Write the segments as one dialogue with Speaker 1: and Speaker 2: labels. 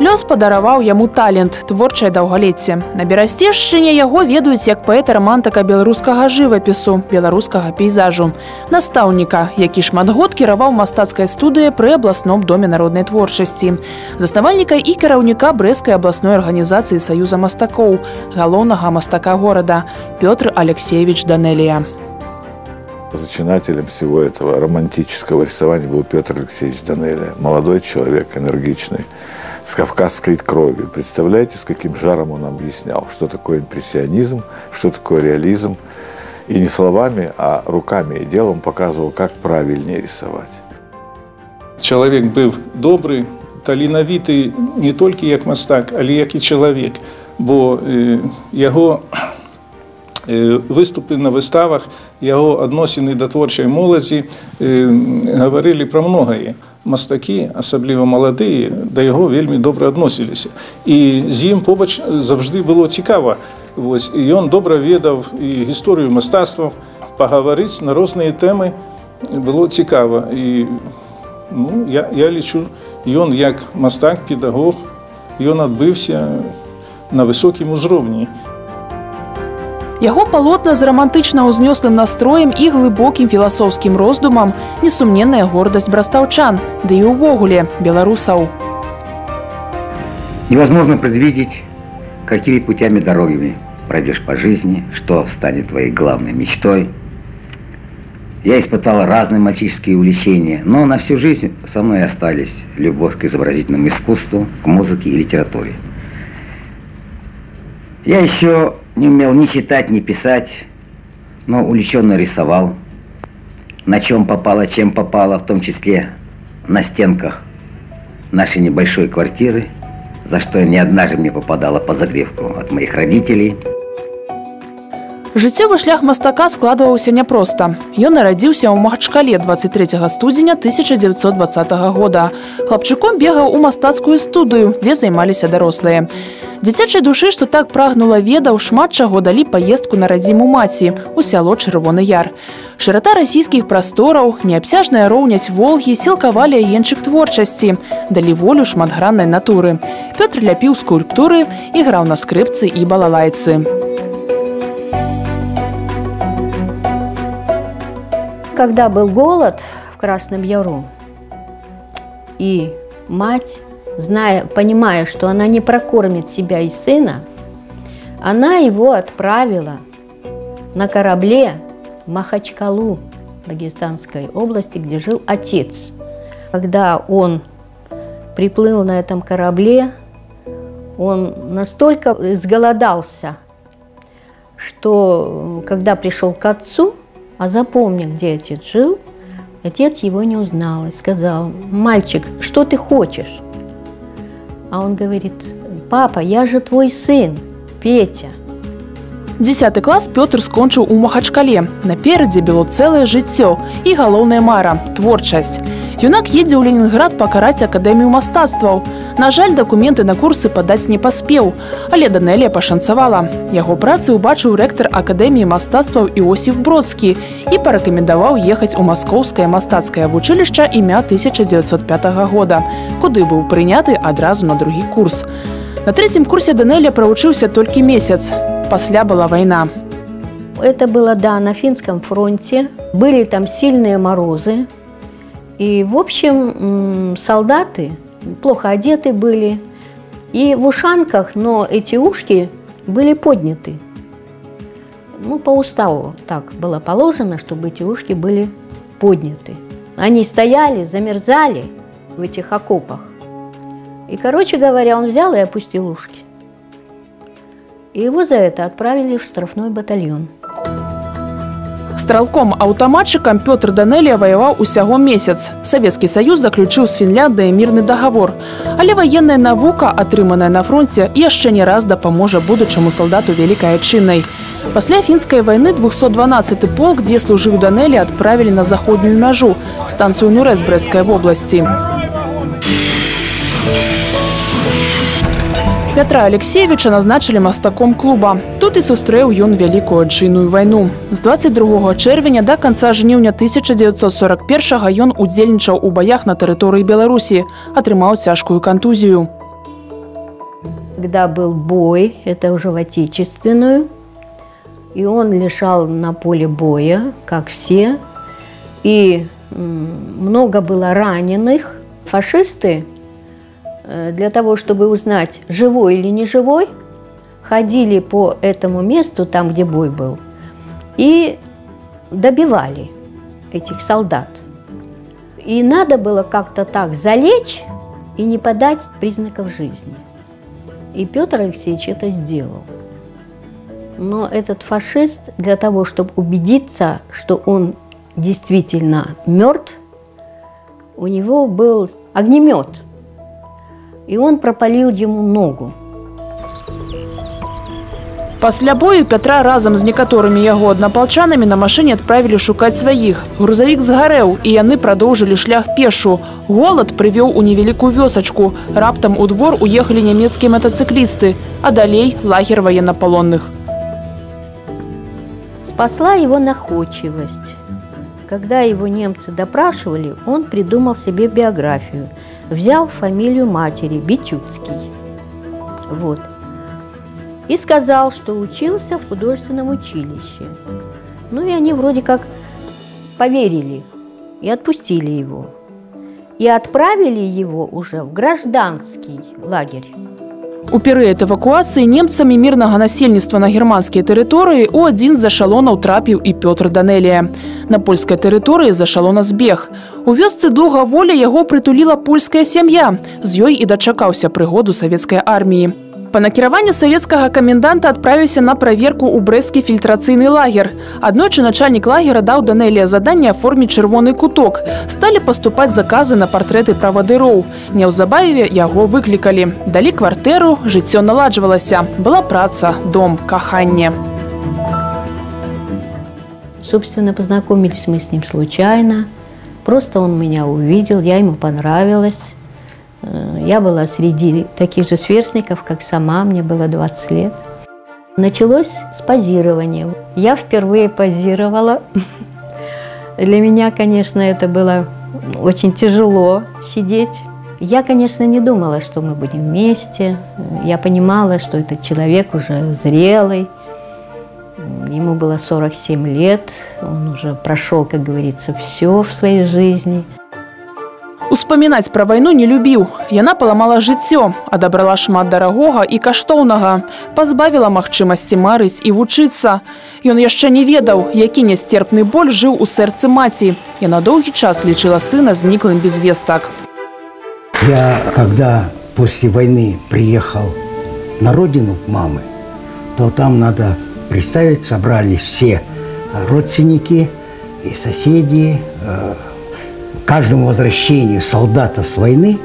Speaker 1: Лёс падараваў яму талент, творчае даўгалецце. На Берасцешчыне яго ведаюць як паэта-рамантыка беларускага жывапісу, беларускага пейзажу. Настаўніка, які шмат год кіраваў мастацкай студыяй пры абласном доме народнай творчасці. Заснавальніка і кіраўніка Брэсцкай абласной арганізацыі Саюза мастакоў, галоўнага мастака горада Пётр Алексеевич Данелия.
Speaker 2: Зачинателем всего этого романтического рисования был Петр Алексеевич Данелия. Молодой человек, энергичный, с кавказской кровью. Представляете, с каким жаром он объяснял, что такое импрессионизм, что такое реализм. И не словами, а руками и делом показывал, как правильнее рисовать.
Speaker 3: Человек был добрый, таленавіты не толькі як мастак, але як і чалавек. Бо яго выступы на выставах, яго адносіны да творчай моладзі гаварылі пра многае. Мастакі, асабліва маладыя, да яго вельмі добра адносіліся. І з ім побач заўжды было цікава. І ён добра ведаў і гісторыю мастацтва, пагаварыць на розныя тэмы было цікава. І я лічу, ён як мастак, педагог, ён адбыўся на высокім узроўні.
Speaker 1: Яго палотна з романтычна ўзнёслым настроем і глыбокім філасофскім роздумам несумненная гордасць брастаўчан, да і ўвогуле беларусаў.
Speaker 4: Невозможно предвидеть, какими путями дорогами пройдешь по жизни, что станет твоей главной мечтой. Я испытал разные мальчишеские увлечения, но на всю жизнь со мной остались любовь к изобразительному искусству, к музыке и литературе. Я еще не умел ни читать, ни писать, но увлеченно рисовал. На чем попало, чем попало, в том числе на стенках нашей небольшой квартиры, за что не однажды мне попадало по загревку от моих родителей.
Speaker 1: Жыццёвы шлях мастака складваўся няпроста. Ён нарадзіўся ў Махачкале 23 студзеня 1920 года. Хлапчуком бегаў у мастацкую студыю, дзе займаліся дарослыя. Дзіцячай душы, што так прагнула ведаў, шмат чаго далі паездку на радзіму маці у сяло Чырвоны Яр. Шырата расійскіх прастораў, неабсяжная роўняць Волгі сілкавалі агеньчык творчасці, далі волю шматграннай натуры. Пётр ляпіў скульптуры і граў на скрыпцы і балалайцы.
Speaker 5: Когда был голод в Красном Яру, и мать, понимая, что она не прокормит себя и сына, она его отправила на корабле в Махачкалу, Дагестанской области, где жил отец. Когда он приплыл на этом корабле, он настолько изголодался, что когда пришел к отцу, а запомнил, где отец жил, отец его не узнал и сказал: «Мальчик, что ты хочешь?» А он говорит: «Папа, я же твой сын, Петя».
Speaker 1: 10 клас Пётр скончыў у Махачкале. Наперадзе было цэлае жыццё і галоўная мара – творчасць. Юнак едзе ў Ленінград пакараць акадэмію мастацтваў. На жаль, дакументы на курсы падаць не паспеў, але Данелія пашанцавала. Яго працы ўбачыў рэктар акадэміі мастацтваў Іосіф Бродскі і парэкамендаваў ехаць у Маскоўскае мастацкае вучылішча імя 1905 года, куды быў прыняты адразу на другі курс. На третьем курсе Данелия провучился только месяц. Пасля была война.
Speaker 5: Это было, да, на финском фронте. Были там сильные морозы. И, в общем, солдаты плохо одеты были. И в ушанках, но эти ушки были подняты. Ну, по уставу так было положено, чтобы эти ушки были подняты. Они стояли, замерзали в этих окопах. И, короче говоря, он взял и опустил ушки. И его за это отправили в штрафной батальон.
Speaker 1: Стралком-аўтаматчыкам Пётр Данелия воевал усяго месяц. Советский Союз заключил с Финляндией мирный договор. Але военная навука, атрыманая на фронте, яшчэ не раз дапаможа будучаму солдату Великой Отчинной. Пасля финской войны 212-й полк, где служил Данелия, отправили на заходнюю мяжу, станцию Нурез Брестской области. Петра Алексеевича назначили мастаком клуба. Тут и сустрэў ён Великую Отчинную войну. С 22 чэрвеня до конца жніўня 1941 ён удзельнічаў у баях на тэрыторыі Беларусі, атрымаў цяжкую кантузію.
Speaker 5: когда был бой, это уже в Отечественную, и он лежал на поле боя, как все, и много было раненых. Фашисты для того, чтобы узнать, живой или не живой, ходили по этому месту, там, где бой был, и добивали этих солдат. И надо было как-то так залечь и не подать признаков жизни. И Петр Алексеевич это сделал. Но этот фашист, для того, чтобы убедиться, что он действительно мертв, у него был огнемет, и он пропалил ему ногу.
Speaker 1: Пасля бою Пятра разам з некаторымі яго аднапалчанамі на машыне адправілі шукаць сваіх. Грузавік згарэў, і яны прадоўжылі шлях пешу. Голад прывёў у невялікую вёсачку. Раптам у двор уехалі нямецкія мотоциклисты, а далей лагерь военнопалонных.
Speaker 5: Спасла его находчивость. Когда его немцы допрашивали, он придумал себе биографию. Взял фамилию матери Битюцкий. Вот. И сказал, что учился в художественном училище. Ну и они вроде как поверили и отпустили его. И отправили его уже в гражданский лагерь.
Speaker 1: У перыяд эвакуацыі немцамі мірнага насельніцтва на германскія тэрыторыі у адзін з эшалонаў трапіў і Пётр Данэлія. На польскай тэрыторыі з эшалона збег. У вёсцы Долгаволя яго прытуліла польская сям'я. З ёй і дачакаўся прыгоду савецкай арміі. Па накіраванню савецкага каменданта адправіўся на праверку ў брэсцкі фільтрацыйны лагер. Аднойчы начальнік лагера даў Данэлія заданне аформіць чырвоны куток. Сталі паступаць заказы на партрэты правадыроў. Неўзабаве яго выклікалі. Далі кватэру, жыццё наладжвалася. Была праца, дом, каханне.
Speaker 5: Собственно, познакомились мы с ним случайно. Просто он меня увидел, я ему понравилась. Я была среди таких же сверстников, как сама, мне было 20 лет. Началось с позирования. Я впервые позировала. Для меня, конечно, это было очень тяжело сидеть. Я, конечно, не думала, что мы будем вместе. Я понимала, что этот человек уже зрелый. Ему было 47 лет. Он уже прошел, как говорится, все в своей жизни.
Speaker 1: Успамінаць пра вайну не любіў. Яна паламала жыццё, адабрала шмат дарагога і каштоўнага, пазбавіла магчымасці марыць і вучыцца. Ён яшчэ не ведаў, які нясцерпны боль жыў у сэрцы маці. Яна доўгі час лічыла сына зніклым без вестак.
Speaker 6: Я, когда после войны приехал на родину мамы, то там, надо представить, собрались все родственники и соседи. Каждому возвращению солдата с войны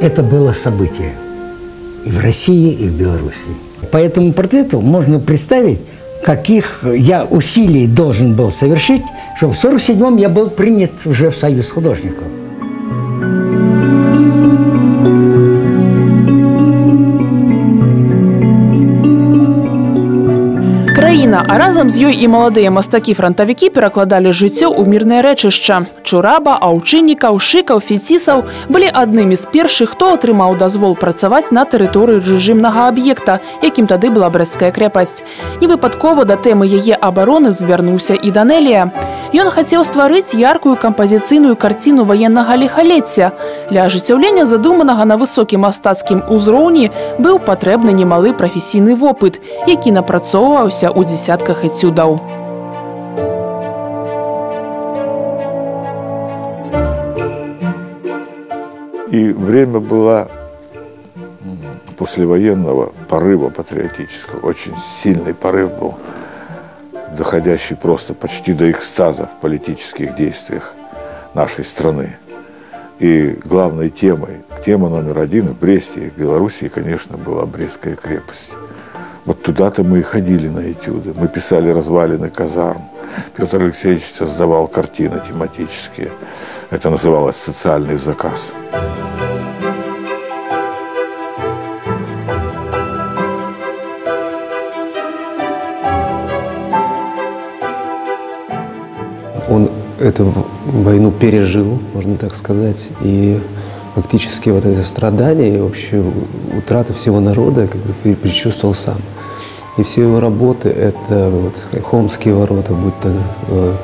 Speaker 6: это было событие и в России, и в Беларуси. По этому портрету можно представить, каких я усилий должен был совершить, чтобы в 1947-м я был принят уже в Союз художников.
Speaker 1: Краіна, а разам з ёй і маладыя мастакі-франтавікі перакладалі жыццё ў мірнае рэчышча. Чураба, Аўчыннікаў, Шыкаў, Фецісаў былі аднымі з першых, хто атрымаў дазвол працаваць на тэрыторыі рэжымнага аб'екта, якім тады была Брэсцкая крэпасць. Невыпадкова да тэмы яе абароны звярнуўся і Данэлія. Ён хацеў стварыць яркую кампазіцыйную карціну ваеннага ліхалецця. Для ажыццяўлення задуманага на высокім мастацкім узроўні быў патрэбны немалы прафесійны вопыт, які напрацоўваўся у десятках этюдаў.
Speaker 2: И время было послевоенного порыва патриотического. Очень сильный порыв был, доходящий просто почти до экстаза в политических действиях нашей страны. И главной темой, тема номер один в Бресте и в Белоруссии, конечно, была Брестская крепость. Вот туда-то мы и ходили на этюды. Мы писали развалины казарм. Петр Алексеевич создавал картины тематические. Это называлось «Социальный заказ».
Speaker 7: Он эту войну пережил, можно так сказать, и фактически вот это страдание и вообще утрата всего народа как бы предчувствовал сам. И все его работы, это вот Хомские ворота, будь то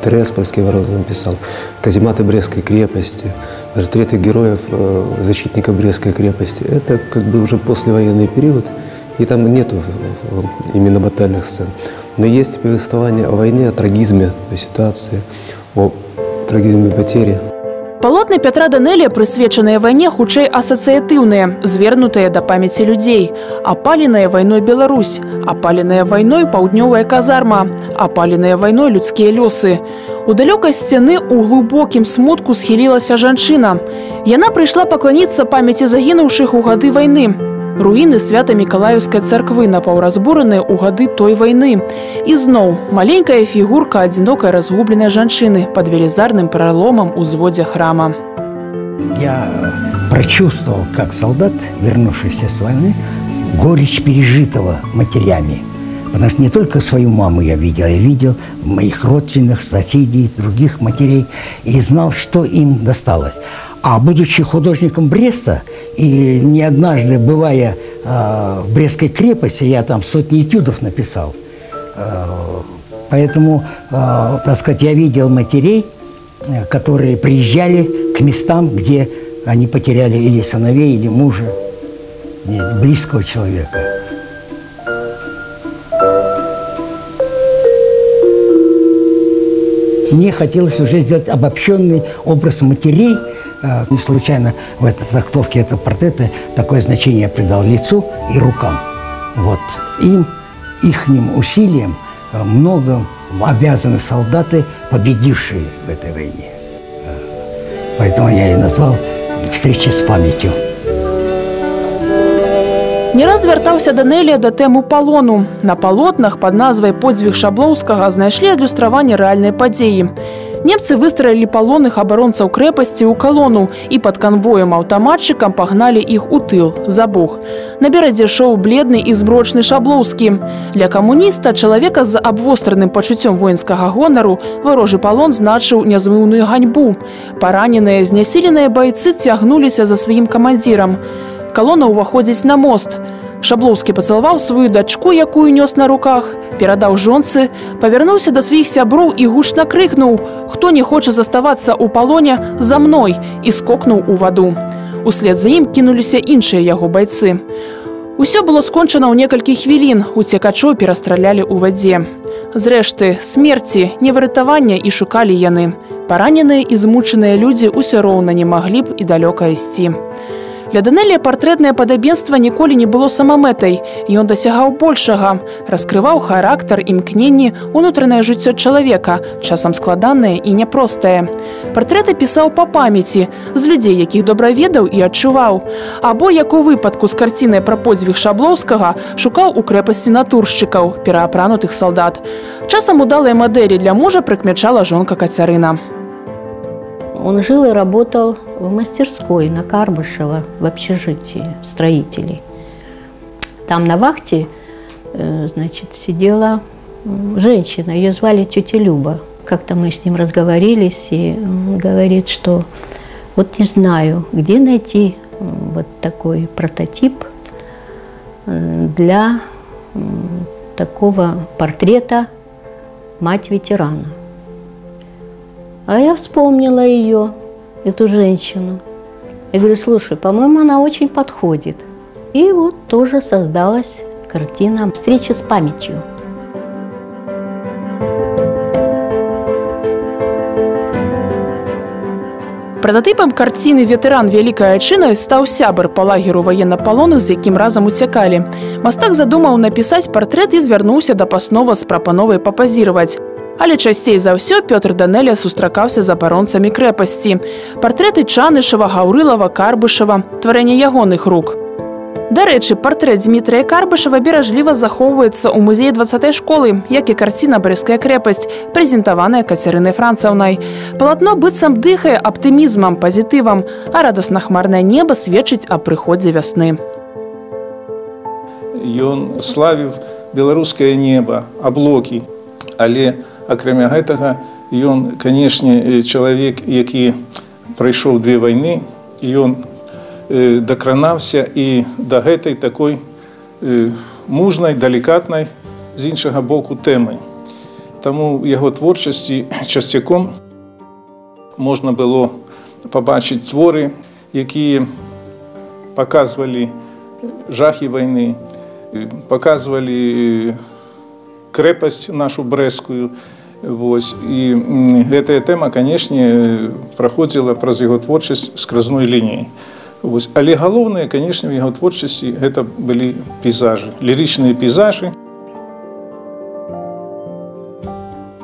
Speaker 7: Тереспольские ворота он писал, казематы Брестской крепости, портреты героев, защитников Брестской крепости. Это как бы уже послевоенный период, и там нету именно батальных сцен. Но есть повествование о войне, о трагизме, о ситуации, о трагизме потери.
Speaker 1: Палотны Пятра Данэлія, прысвечаныя вайне, хутчэй асацыятыўныя, звернутыя да памяці людзей. Апаленая вайной Беларусь, апаленая вайной паўднёвая казарма, апаленая вайной людскія лёсы. У далёкай сцяны ў глыбокім смутку схілілася жанчына. Яна прыйшла пакланіцца памяці загінуўшых у гады вайны. Руіны Свята-Мікалаеўскай царквы напаўразбураныя ў гады той вайны. І зноў маленькая фігурка адзінокай разгубленай жанчыны пад велізарным праломам у зводзе храма.
Speaker 6: Я прочувствовал, как солдат, вернувшийся с войны, горечь пережитого матерями. Потому что не только свою маму я видел моих родственных, соседей, других матерей, и знал, что им досталось. А будучи художником Бреста, и не однажды бывая в Брестской крепости, я там сотни этюдов написал. Поэтому, так сказать, я видел матерей, которые приезжали к местам, где они потеряли или сыновей, или мужа, близкого человека. Мне хотелось уже сделать обобщенный образ матерей. Не случайно в этой трактовке этого портрета такое значение я придал лицу и рукам. Вот. Им, ихним усилиям много обязаны солдаты, победившие в этой войне. Поэтому я и назвал «Встреча с памятью».
Speaker 1: Не раз звяртаўся Данэлія да тэму палону. На палотнах пад назвай «Подзвіг Шаблоўскага» знайшлі адлюстраванне рэальнай падзеі. Немцы выстраілі палонных абаронцаў крэпасці ў калону і пад канвоем аўтаматчыкам пагналі іх у тыл, за Бог. На берадзе шоў бледны і змрочны Шаблоўскі. Для камуніста, чалавека з абвостраным пачуццём воінскага гонару, варожы палон значыў нязмыўную ганьбу. Параненыя, знясіленыя байцы цягнуліся за сваім камандзірам. Калона ўваходзіць на мост. Шаблоўскі пацалаваў сваю дачку, якую нёс на руках, перадаў жонцы, павярнуўся да сваіх сяброў і гучна крыкнуў: «Хто не хоча заставацца ў палоне, за мной!» і скокнуў у ваду. Услед за ім кінуліся іншыя яго байцы. Усё было скончана ў некалькі хвілін, уцекачоў перастралялі ў вадзе. Зрэшты, смерці, невыратавання і шукалі яны. Параненыя і змучаныя людзі ўсё роўна не маглі б і далёка ісці. Для Данэлія партрэтнае падабенства ніколі не было самамэтай. Ён дасягаў большага, раскрываў характар, імкненні, унутранае жыццё чалавека, часам складанае і няпростае. Партрэты пісаў па памяці, з людзей, якіх добра ведаў і адчуваў. Або, як у выпадку з карцінай пра подзвіг Шаблоўскага, шукаў у крэпасці натуршчыкаў, пераапранутых солдат. Часам удалыя мадэлі для мужа прыкмячала жонка Кацярына.
Speaker 5: Он жил и работал в мастерской на Карбышева, в общежитии строителей. Там на вахте, значит, сидела женщина, ее звали тетя Люба. Как-то мы с ним разговорились, и он говорит, что вот не знаю, где найти вот такой прототип для такого портрета «Мать ветерана». А я вспомнила ее, эту женщину. И говорю: слушай, по-моему, она очень подходит. И вот тоже создалась картина «Встреча с памятью».
Speaker 1: Прататыпам карціны «Ветэран Вялікай Айчыны» стаў сябар па лагеру ваеннапалонных, з якім разам уцякалі. Мастак задумаў напісаць партрэт і звярнуўся да паснова з прапановай папазіраваць. Але часцей за ўсё Пётр Данэлія сустракаўся з абаронцамі крэпасці. Партрэты Чанышева, Гаўрылава, Карбышева – тварэнне ягоных рук. Дарэчы, партрэт Дмітрыя Карбышева беражліва захоўваецца ў музеі 20-й школы, як і карціна «Брэская крэпасць», прэзентаваная Кацярынай Францаўнай. Палатно быццам дыхае аптымізмам, пазітывам, а радасна-хмарнае неба сведчыць аб прыходзе вясны.
Speaker 3: Ён славіў беларускае неба, аблокі, але акрамя гэтага, ён, канешне, чалавек, які прайшоў 2 вайны, і ён дакранаўся і да гэтай такой мужнай, далікатнай, з іншага боку, тэмы. Таму ў яго творчасці часцяком можна было пабачыць творы, якія паказвалі жахі вайны, паказвалі крэпасць нашу брэсцкую. І гэтая тэма, канешне, праходзіла праз яго творчасць скразной лініяй. Але галоўнае, канешне, у яго творчасці гэта былі пейзажы, лірычныя пейзажы.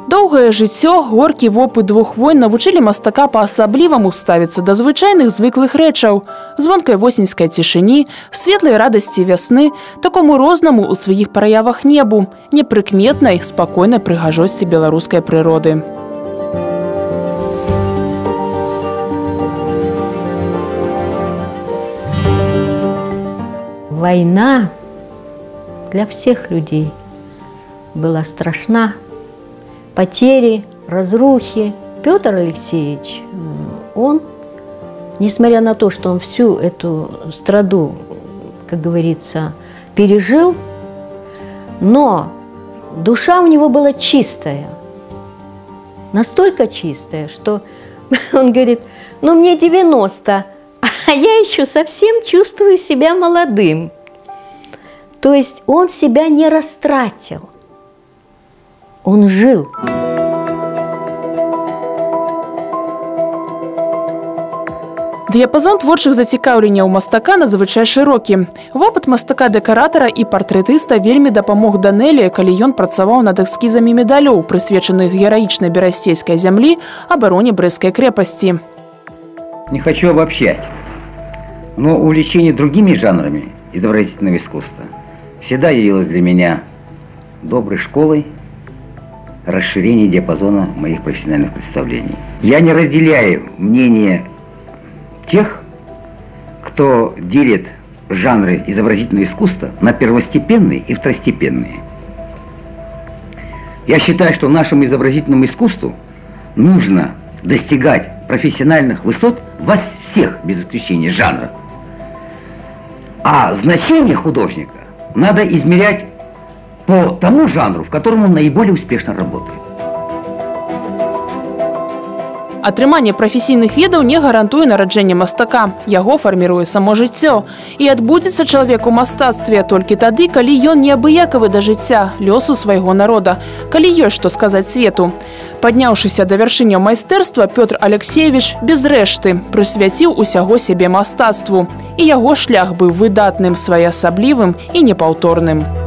Speaker 1: Доўгае жыццё, горкі вопыт 2 войн навучылі мастака па-асабліваму ставіцца да звычайных звыклых рэчаў, звонкай восеньскай цішыні, светлай радасці вясны, такому рознаму ў сваіх праявах небу, непрыкметнай, спакойнай прыгажосці беларускай прыроды.
Speaker 5: Война для всех людей была страшна. Потери, разрухи. Петр Алексеевич, он, несмотря на то, что он всю эту страду, как говорится, пережил, но душа у него была чистая. Настолько чистая, что он говорит, ну мне 90, а я еще совсем чувствую себя молодым. То есть он себя не растратил. Он жил.
Speaker 1: Дыяпазон творчых зацікаўленняў мастака надзвычай шырокі. Вопыт мастака-дэкаратара і партрэтыста вельмі дапамог Данэлі, калі ён працаваў над эскізамі медалёў, прысвечаных гераічнай берасцейскай зямлі, абароне Брестской крепости.
Speaker 4: Не хочу обобщать, но увлечение другими жанрами изобразительного искусства всегда явилось для меня доброй школой, расширение диапазона моих профессиональных представлений. Я не разделяю мнение тех, кто делит жанры изобразительного искусства на первостепенные и второстепенные. Я считаю, что нашему изобразительному искусству нужно достигать профессиональных высот во всех, без исключения, жанрах. А значение художника надо измерять по тому жанру, в котором он наиболее успешно работает.
Speaker 1: Атрыманне прафесійных ведаў не гарантуе нараджэнне мастака. Яго фарміруе само жыццё. І адбудзецца чалавек у мастацтве толькі тады, калі ён неабыякавы да жыцця, лёсу свайго народа, калі ёсць што сказаць свету. Падняўшыся да вяршыняў майстэрства, Пётр Алексеевич без рэшты прысвяціў усяго сябе мастацтву. І яго шлях быў выдатным, своеасаблівым і непаўторным.